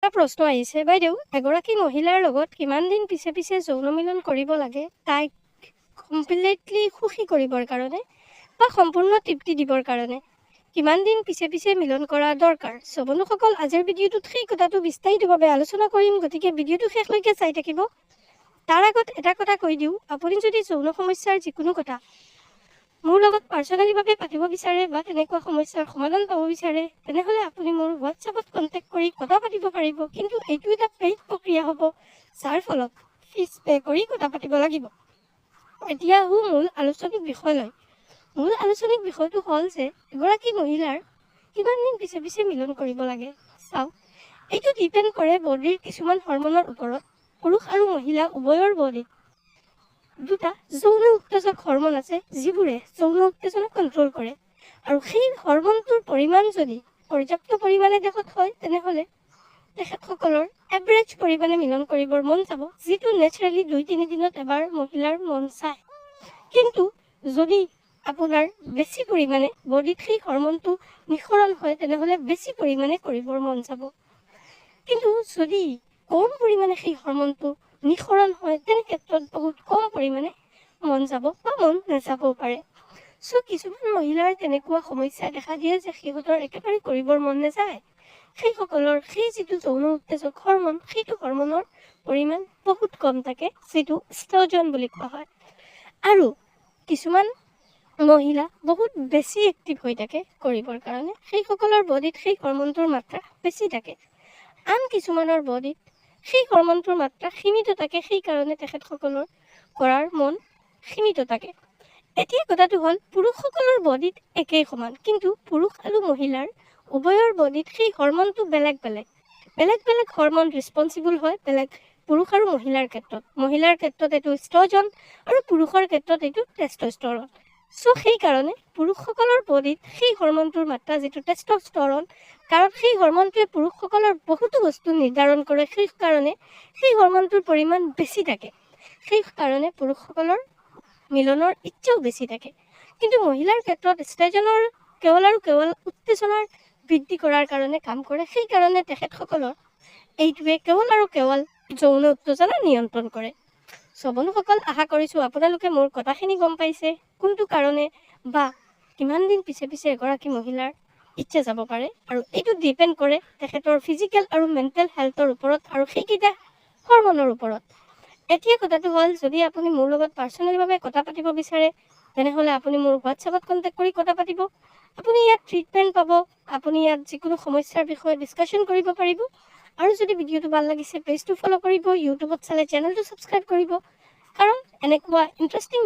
এটা প্ৰশ্ন আহিছে, বাইদেউ এগৰাকী মহিলাৰ লগত কিমান দিন পিছে পিছে যৌন মিলন কৰিব লাগে তাইক কমপ্লিটলি সুখী কৰিবৰ কাৰণে বা সম্পূৰ্ণ তৃপ্তি দিবৰ কাৰণে কিমান দিন পিছে পিছে মিলন কৰা দৰকাৰ? চ' বন্ধুসকল, আজিৰ ভিডিঅ'টোত সেই কথাটো বিস্তাৰিতভাৱে আলোচনা কৰিম, গতিকে ভিডিঅ'টো শেষলৈকে চাই থাকিব। তাৰ আগত এটা কথা কৈ দিওঁ, আপুনি যদি যৌন সমস্যাৰ যিকোনো কথা মোৰ লগত পাৰ্চনেলিভাৱে পাতিব বিচাৰে বা তেনেকুৱা সমস্যাৰ সমাধান পাব বিচাৰে, তেনেহ'লে আপুনি মোৰ হোৱাটছআপত কণ্টেক্ট কৰি কথা পাতিব পাৰিব। কিন্তু এইটো এটা পেইড প্ৰক্ৰিয়া হ'ব, যাৰ ফলত ফিজ পে' কৰি কথা পাতিব লাগিব। এতিয়া আহোঁ মূল আলোচনিক বিষয়লৈ। মূল আলোচনিক বিষয়টো হ'ল যে এগৰাকী মহিলাৰ কিমান দিন পিছে পিছে মিলন কৰিব লাগে। চাওক, এইটো ডিপেণ্ড কৰে বডিৰ কিছুমান হৰমনৰ ওপৰত। পুৰুষ আৰু মহিলা উভয়ৰ বডিত দুটা যৌন উত্তেজক হৰমন আছে, যিবোৰে যৌন উত্তেজনা কণ্ট্ৰল কৰে। আৰু সেই হৰমনটোৰ পৰিমাণ যদি পৰ্যাপ্ত পৰিমাণে দেহত হয়, তেনেহ'লে তেখেতসকলৰ এভাৰেজ পৰিমাণে মিলন কৰিবৰ মন যাব, যিটো নেচাৰেলি 2-3 দিনত এবাৰ মহিলাৰ মন চায়। কিন্তু যদি আপোনাৰ বেছি পৰিমাণে বডিত সেই হৰমনটো নিঃসৰণ হয়, তেনেহ'লে বেছি পৰিমাণে কৰিবৰ মন যাব। কিন্তু যদি কম পৰিমাণে সেই হৰমনটো নিঃসৰণ হয়, তেনে ক্ষেত্ৰত বহুত কম পৰিমাণে মন যাব বা মন নাযাবও পাৰে। চ' কিছুমান মহিলাৰ তেনেকুৱা সমস্যা দেখা দিয়ে যে সিহঁতৰ একেবাৰে কৰিবৰ মন নাযায়। সেইসকলৰ সেই যিটো যৌন উত্তেজক হৰমন, সেইটো হৰমনৰ পৰিমাণ বহুত কম থাকে, যিটো ইষ্ট্ৰজেন বুলি কোৱা হয়। আৰু কিছুমান মহিলা বহুত বেছি এক্টিভ হৈ থাকে কৰিবৰ কাৰণে, সেইসকলৰ বডিত সেই হৰমনটোৰ মাত্ৰা বেছি থাকে। আন কিছুমানৰ বডিত সেই হৰমনটোৰ মাত্ৰা সীমিত থাকে, সেইকাৰণে তেখেতসকলৰ কৰাৰ মন সীমিত থাকে। এতিয়া কথাটো হ'ল, পুৰুষসকলৰ বডিত একেই সমান, কিন্তু পুৰুষ আৰু মহিলাৰ উভয়ৰ বডিত সেই হৰমনটো বেলেগ বেলেগ হৰমন ৰেছপনচিবল হয়, বেলেগ পুৰুষ আৰু মহিলাৰ ক্ষেত্ৰত। মহিলাৰ ক্ষেত্ৰত এইটো ইষ্ট্ৰজেন আৰু পুৰুষৰ ক্ষেত্ৰত এইটো টেষ্টষ্টেৰন। চ' সেইকাৰণে পুৰুষসকলৰ বডিত সেই হৰমনটোৰ মাত্ৰা যিটো টেষ্টষ্টেৰন, কাৰণ সেই হৰমনটোৱে পুৰুষসকলৰ বহুতো বস্তু নিৰ্ধাৰণ কৰে, সেইকাৰণে সেই হৰমনটোৰ পৰিমাণ বেছি থাকে। সেইকাৰণে পুৰুষসকলৰ মিলনৰ ইচ্ছাও বেছি থাকে। কিন্তু মহিলাৰ ক্ষেত্ৰত ইষ্ট্ৰজেনৰ কেৱল আৰু কেৱল উত্তেজনাৰ বৃদ্ধি কৰাৰ কাৰণে কাম কৰে, সেইকাৰণে তেখেতসকলৰ এইটোৱে কেৱল আৰু কেৱল যৌন উত্তেজনা নিয়ন্ত্ৰণ কৰে। চ' বন্ধুসকল, আশা কৰিছোঁ আপোনালোকে মোৰ কথাখিনি গম পাইছে, কোনটো কাৰণে বা কিমান দিন পিছে পিছে এগৰাকী মহিলাৰ ইচ্ছা যাব পাৰে। আৰু এইটো ডিপেণ্ড কৰে তেখেতৰ ফিজিকেল আৰু মেণ্টেল হেল্থৰ ওপৰত আৰু সেইকেইটা হৰমনৰ ওপৰত। এতিয়া কথাটো হ'ল, যদি আপুনি মোৰ লগত পাৰ্চনেলিভাৱে কথা পাতিব বিচাৰে, তেনেহ'লে আপুনি মোৰ হোৱাটছআপত কণ্টেক্ট কৰি কথা পাতিব। আপুনি ইয়াত ট্ৰিটমেণ্ট পাব, আপুনি ইয়াত যিকোনো সমস্যাৰ বিষয়ে ডিছকাশ্যন কৰিব পাৰিব। আৰু যদি ভিডিঅ'টো ভাল লাগিছে, পেজটো ফ'ল' কৰিব, ইউটিউবত চালে চেনেলটো ছাবস্ক্ৰাইব কৰিব, কাৰণ এনেকুৱা ইণ্টাৰেষ্টিং